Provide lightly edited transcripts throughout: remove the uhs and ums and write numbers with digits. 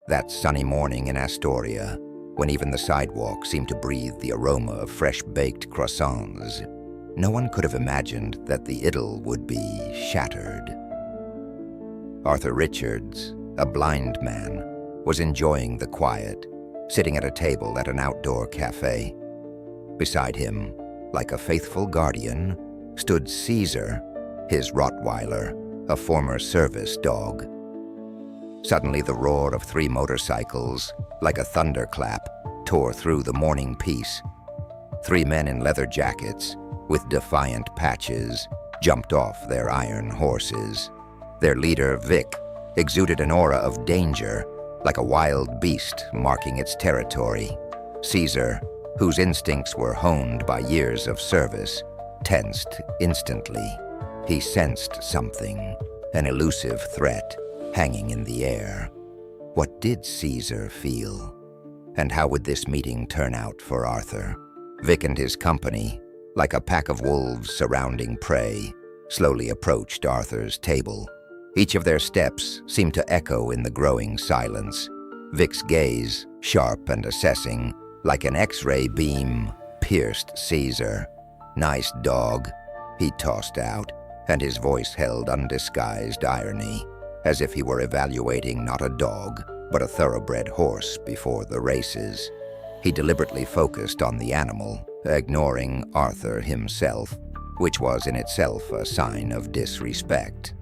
That sunny morning in Astoria, when even the sidewalk seemed to breathe the aroma of fresh-baked croissants, no one could have imagined that the idyll would be shattered. Arthur Richards, a blind man, was enjoying the quiet, sitting at a table at an outdoor cafe. Beside him, like a faithful guardian, stood Caesar, his Rottweiler, a former service dog. Suddenly the roar of 3 motorcycles, like a thunderclap, tore through the morning peace. 3 men in leather jackets, with defiant patches, jumped off their iron horses. Their leader, Vic, exuded an aura of danger, like a wild beast marking its territory. Caesar, whose instincts were honed by years of service, tensed instantly. He sensed something, an elusive threat, hanging in the air. What did Caesar feel? And how would this meeting turn out for Arthur? Vic and his company, like a pack of wolves surrounding prey, slowly approached Arthur's table. Each of their steps seemed to echo in the growing silence. Vic's gaze, sharp and assessing, like an X-ray beam, pierced Caesar. "Nice dog," he tossed out, and his voice held undisguised irony, as if he were evaluating not a dog, but a thoroughbred horse before the races. He deliberately focused on the animal, ignoring Arthur himself, which was in itself a sign of disrespect.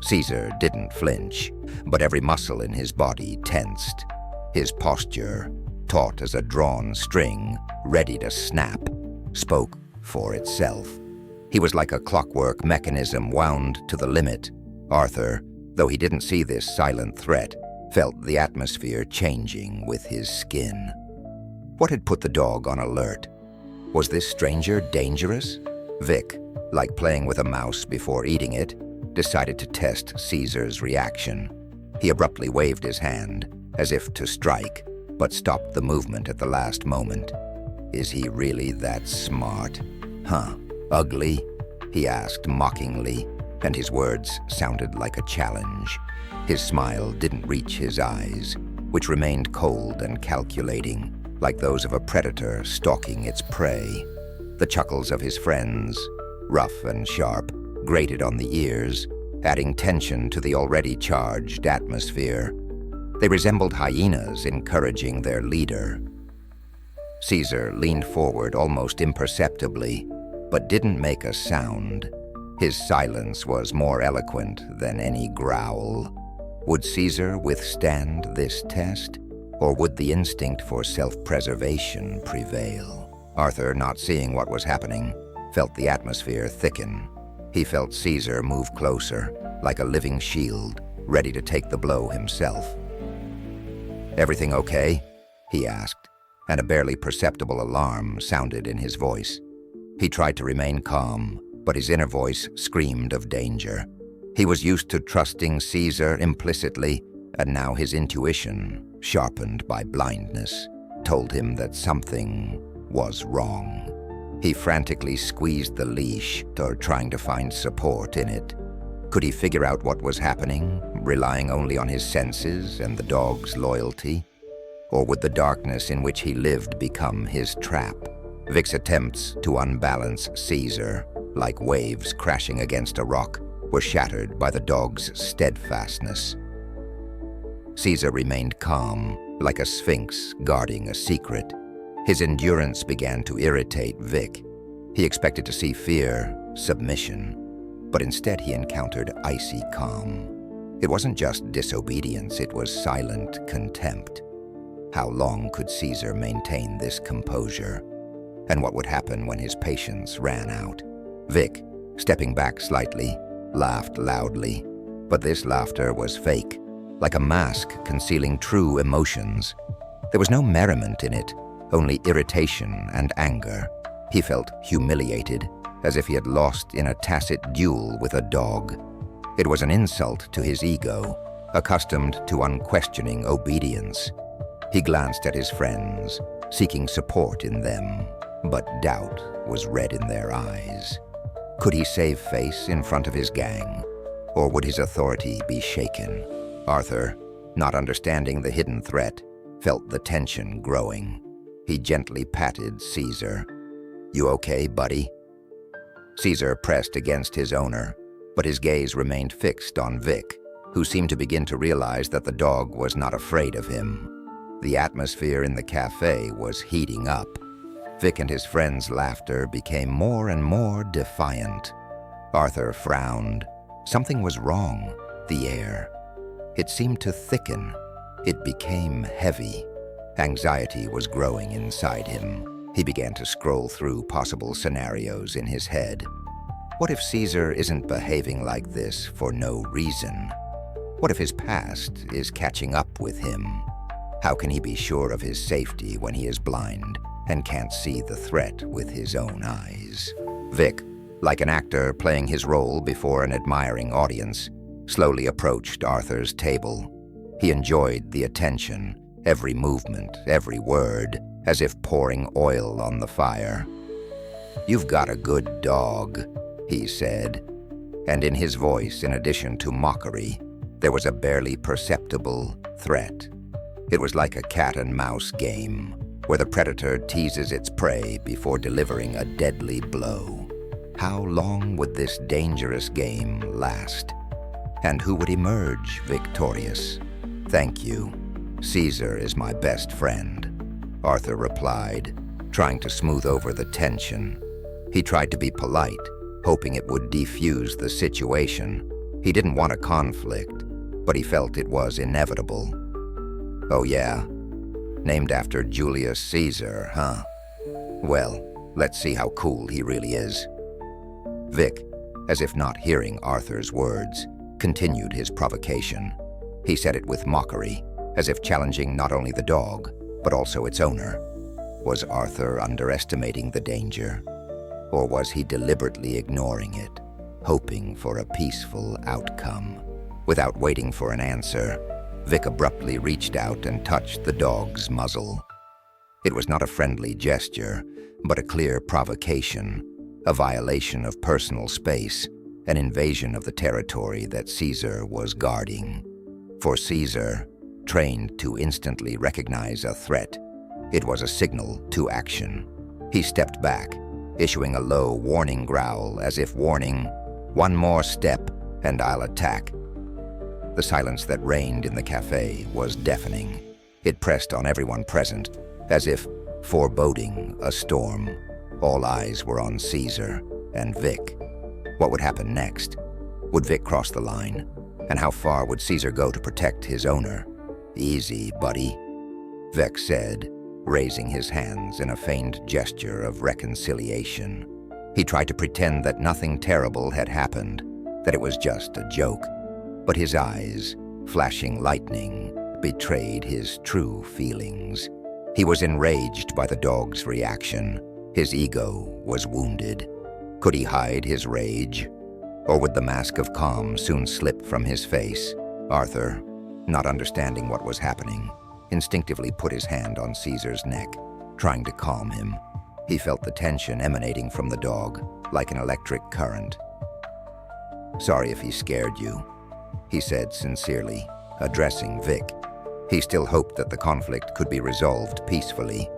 Caesar didn't flinch, but every muscle in his body tensed. His posture, taut as a drawn string, ready to snap, spoke for itself. He was like a clockwork mechanism wound to the limit. Arthur, though he didn't see this silent threat, felt the atmosphere changing with his skin. What had put the dog on alert? Was this stranger dangerous? Vic, like playing with a mouse before eating it, decided to test Caesar's reaction. He abruptly waved his hand, as if to strike, but stopped the movement at the last moment. "Is he really that smart? Huh? Ugly?" he asked mockingly, and his words sounded like a challenge. His smile didn't reach his eyes, which remained cold and calculating, like those of a predator stalking its prey. The chuckles of his friends, rough and sharp, grated on the ears, adding tension to the already charged atmosphere. They resembled hyenas encouraging their leader. Caesar leaned forward almost imperceptibly, but didn't make a sound. His silence was more eloquent than any growl. Would Caesar withstand this test, or would the instinct for self-preservation prevail? Arthur, not seeing what was happening, felt the atmosphere thicken. He felt Caesar move closer, like a living shield, ready to take the blow himself. "Everything okay?" he asked, and a barely perceptible alarm sounded in his voice. He tried to remain calm, but his inner voice screamed of danger. He was used to trusting Caesar implicitly, and now his intuition, sharpened by blindness, told him that something was wrong. He frantically squeezed the leash, trying to find support in it. Could he figure out what was happening, relying only on his senses and the dog's loyalty? Or would the darkness in which he lived become his trap? Vic's attempts to unbalance Caesar, like waves crashing against a rock, were shattered by the dog's steadfastness. Caesar remained calm, like a sphinx guarding a secret. His endurance began to irritate Vic. He expected to see fear, submission, but instead he encountered icy calm. It wasn't just disobedience, it was silent contempt. How long could Caesar maintain this composure? And what would happen when his patience ran out? Vic, stepping back slightly, laughed loudly, but this laughter was fake, like a mask concealing true emotions. There was no merriment in it, only irritation and anger. He felt humiliated, as if he had lost in a tacit duel with a dog. It was an insult to his ego, accustomed to unquestioning obedience. He glanced at his friends, seeking support in them, but doubt was read in their eyes. Could he save face in front of his gang, or would his authority be shaken? Arthur, not understanding the hidden threat, felt the tension growing. He gently patted Caesar. "You okay, buddy?" Caesar pressed against his owner, but his gaze remained fixed on Vic, who seemed to begin to realize that the dog was not afraid of him. The atmosphere in the cafe was heating up. Vic and his friends' laughter became more and more defiant. Arthur frowned. Something was wrong. The air. It seemed to thicken. It became heavy. Anxiety was growing inside him. He began to scroll through possible scenarios in his head. What if Caesar isn't behaving like this for no reason? What if his past is catching up with him? How can he be sure of his safety when he is blind and can't see the threat with his own eyes? Vic, like an actor playing his role before an admiring audience, slowly approached Arthur's table. He enjoyed the attention, every movement, every word, as if pouring oil on the fire. "You've got a good dog," he said, and in his voice, in addition to mockery, there was a barely perceptible threat. It was like a cat-and-mouse game, where the predator teases its prey before delivering a deadly blow. How long would this dangerous game last? And who would emerge victorious? "Thank you. Caesar is my best friend," Arthur replied, trying to smooth over the tension. He tried to be polite, hoping it would defuse the situation. He didn't want a conflict, but he felt it was inevitable. "Oh yeah? Named after Julius Caesar, huh? Well, let's see how cool he really is." Vic, as if not hearing Arthur's words, continued his provocation. He said it with mockery, as if challenging not only the dog, but also its owner. Was Arthur underestimating the danger? Or was he deliberately ignoring it, hoping for a peaceful outcome? Without waiting for an answer, Vic abruptly reached out and touched the dog's muzzle. It was not a friendly gesture, but a clear provocation, a violation of personal space, an invasion of the territory that Caesar was guarding. For Caesar, trained to instantly recognize a threat, it was a signal to action. He stepped back, issuing a low warning growl as if warning, "One more step and I'll attack." The silence that reigned in the cafe was deafening. It pressed on everyone present, as if foreboding a storm. All eyes were on Caesar and Vic. What would happen next? Would Vic cross the line? And how far would Caesar go to protect his owner? "Easy, buddy," Vic said, raising his hands in a feigned gesture of reconciliation. He tried to pretend that nothing terrible had happened, that it was just a joke. But his eyes, flashing lightning, betrayed his true feelings. He was enraged by the dog's reaction. His ego was wounded. Could he hide his rage? Or would the mask of calm soon slip from his face? Arthur, not understanding what was happening, instinctively put his hand on Caesar's neck, trying to calm him. He felt the tension emanating from the dog, like an electric current. "Sorry if he scared you," he said sincerely, addressing Vic. He still hoped that the conflict could be resolved peacefully.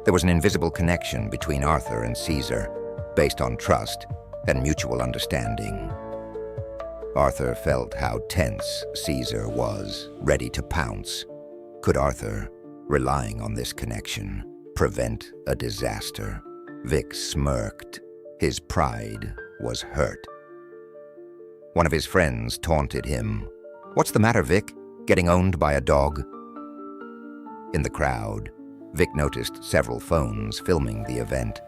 There was an invisible connection between Arthur and Caesar, based on trust and mutual understanding. Arthur felt how tense Caesar was, ready to pounce. Could Arthur, relying on this connection, prevent a disaster? Vic smirked. His pride was hurt. One of his friends taunted him. "What's the matter, Vic? Getting owned by a dog?" In the crowd, Vic noticed several phones filming the event.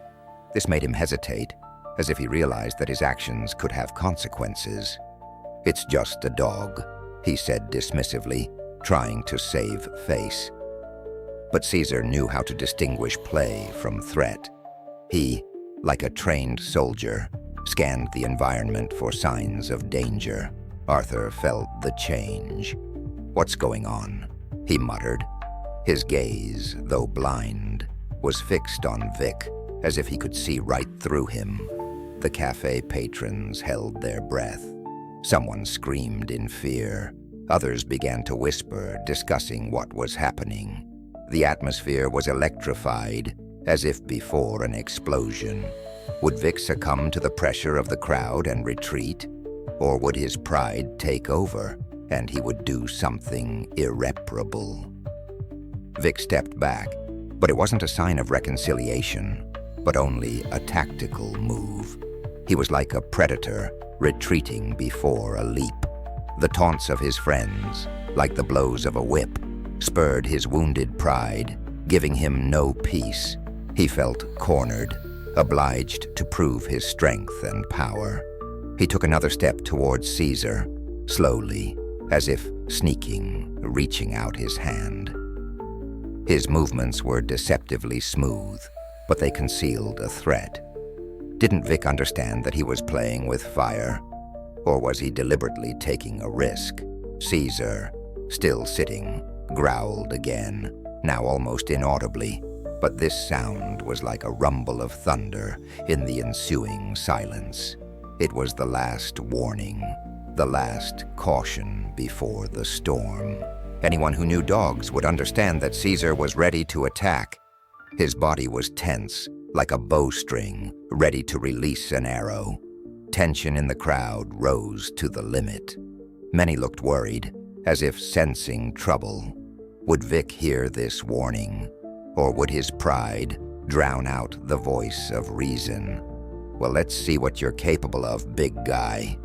This made him hesitate, as if he realized that his actions could have consequences. "It's just a dog," he said dismissively, trying to save face. But Caesar knew how to distinguish play from threat. He, like a trained soldier, scanned the environment for signs of danger. Arthur felt the change. "What's going on?" he muttered. His gaze, though blind, was fixed on Vic, as if he could see right through him. The cafe patrons held their breath. Someone screamed in fear. Others began to whisper, discussing what was happening. The atmosphere was electrified, as if before an explosion. Would Vic succumb to the pressure of the crowd and retreat? Or would his pride take over, and he would do something irreparable? Vic stepped back, but it wasn't a sign of reconciliation, but only a tactical move. He was like a predator retreating before a leap. The taunts of his friends, like the blows of a whip, spurred his wounded pride, giving him no peace. He felt cornered, obliged to prove his strength and power. He took another step towards Caesar, slowly, as if sneaking, reaching out his hand. His movements were deceptively smooth, but they concealed a threat. Didn't Vic understand that he was playing with fire? Or was he deliberately taking a risk? Caesar, still sitting, growled again, now almost inaudibly, but this sound was like a rumble of thunder in the ensuing silence. It was the last warning, the last caution before the storm. Anyone who knew dogs would understand that Caesar was ready to attack. His body was tense, like a bowstring, ready to release an arrow. Tension in the crowd rose to the limit. Many looked worried, as if sensing trouble. Would Vic hear this warning? Or would his pride drown out the voice of reason? "Well, let's see what you're capable of, big guy,"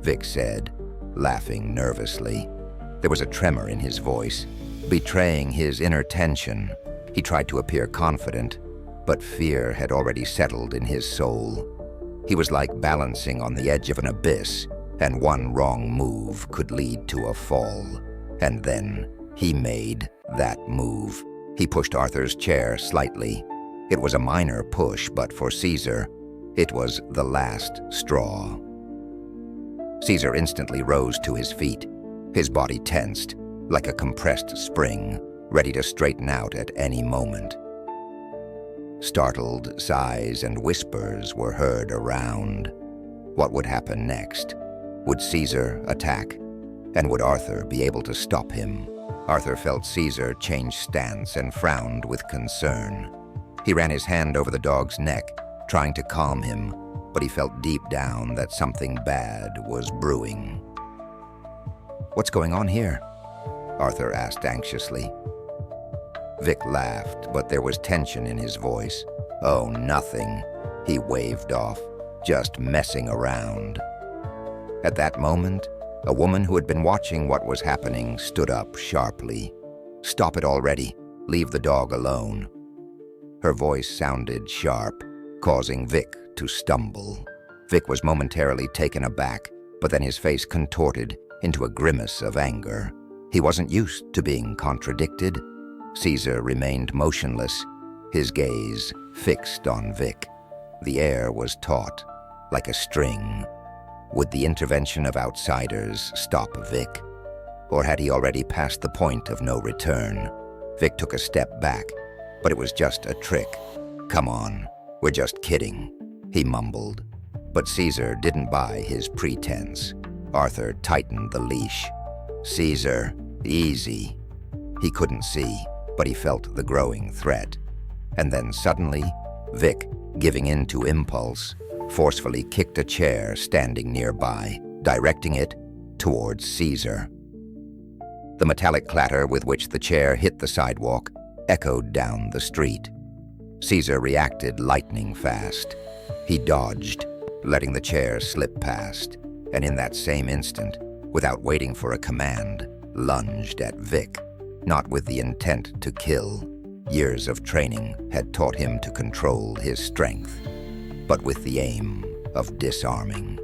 Vic said, laughing nervously. There was a tremor in his voice, betraying his inner tension. He tried to appear confident, but fear had already settled in his soul. He was like balancing on the edge of an abyss, and one wrong move could lead to a fall. And then he made that move. He pushed Arthur's chair slightly. It was a minor push, but for Caesar, it was the last straw. Caesar instantly rose to his feet, his body tensed, like a compressed spring, ready to straighten out at any moment. Startled sighs and whispers were heard around. What would happen next? Would Caesar attack? And would Arthur be able to stop him? Arthur felt Caesar change stance and frowned with concern. He ran his hand over the dog's neck, trying to calm him, but he felt deep down that something bad was brewing. "What's going on here?" Arthur asked anxiously. Vic laughed, but there was tension in his voice. "Oh, nothing," he waved off, "just messing around." At that moment, a woman who had been watching what was happening stood up sharply. "Stop it already. Leave the dog alone." Her voice sounded sharp, causing Vic to stumble. Vic was momentarily taken aback, but then his face contorted into a grimace of anger. He wasn't used to being contradicted. Caesar remained motionless, his gaze fixed on Vic. The air was taut, like a string. Would the intervention of outsiders stop Vic? Or had he already passed the point of no return? Vic took a step back, but it was just a trick. "Come on, we're just kidding," he mumbled. But Caesar didn't buy his pretense. Arthur tightened the leash. "Caesar, easy." He couldn't see, but he felt the growing threat. And then suddenly, Vic, giving in to impulse, forcefully kicked a chair standing nearby, directing it towards Caesar. The metallic clatter with which the chair hit the sidewalk echoed down the street. Caesar reacted lightning fast. He dodged, letting the chair slip past, and in that same instant, without waiting for a command, lunged at Vic, not with the intent to kill. Years of training had taught him to control his strength, but with the aim of disarming.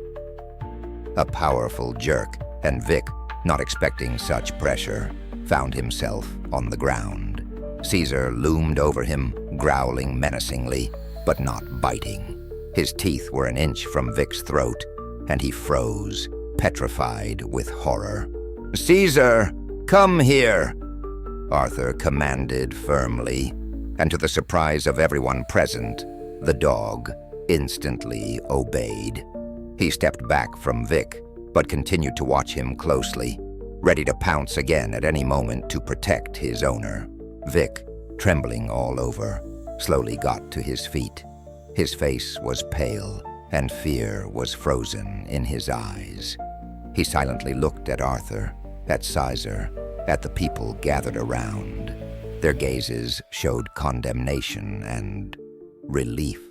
A powerful jerk, and Vic, not expecting such pressure, found himself on the ground. Caesar loomed over him, growling menacingly, but not biting. His teeth were an inch from Vic's throat, and he froze, petrified with horror. "Caesar, come here!" Arthur commanded firmly, and to the surprise of everyone present, the dog instantly obeyed. He stepped back from Vic, but continued to watch him closely, ready to pounce again at any moment to protect his owner. Vic, trembling all over, slowly got to his feet. His face was pale, and fear was frozen in his eyes. He silently looked at Arthur, at Sizer, at the people gathered around. Their gazes showed condemnation and relief.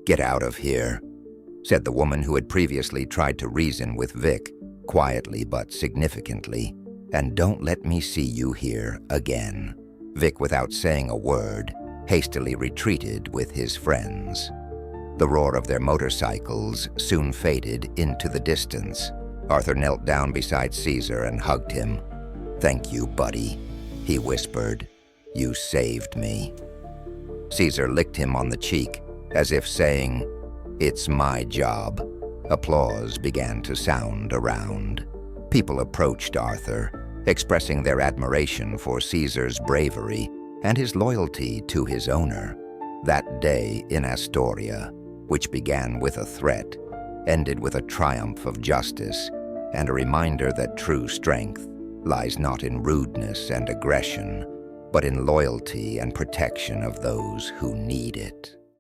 "Get out of here," said the woman who had previously tried to reason with Vic, quietly but significantly, "and don't let me see you here again." Vic, without saying a word, hastily retreated with his friends. The roar of their motorcycles soon faded into the distance. Arthur knelt down beside Caesar and hugged him. "Thank you, buddy," he whispered. "You saved me." Caesar licked him on the cheek, as if saying, "It's my job." Applause began to sound around. People approached Arthur, expressing their admiration for Caesar's bravery and his loyalty to his owner. That day in Astoria, which began with a threat, ended with a triumph of justice and a reminder that true strength lies not in rudeness and aggression, but in loyalty and protection of those who need it.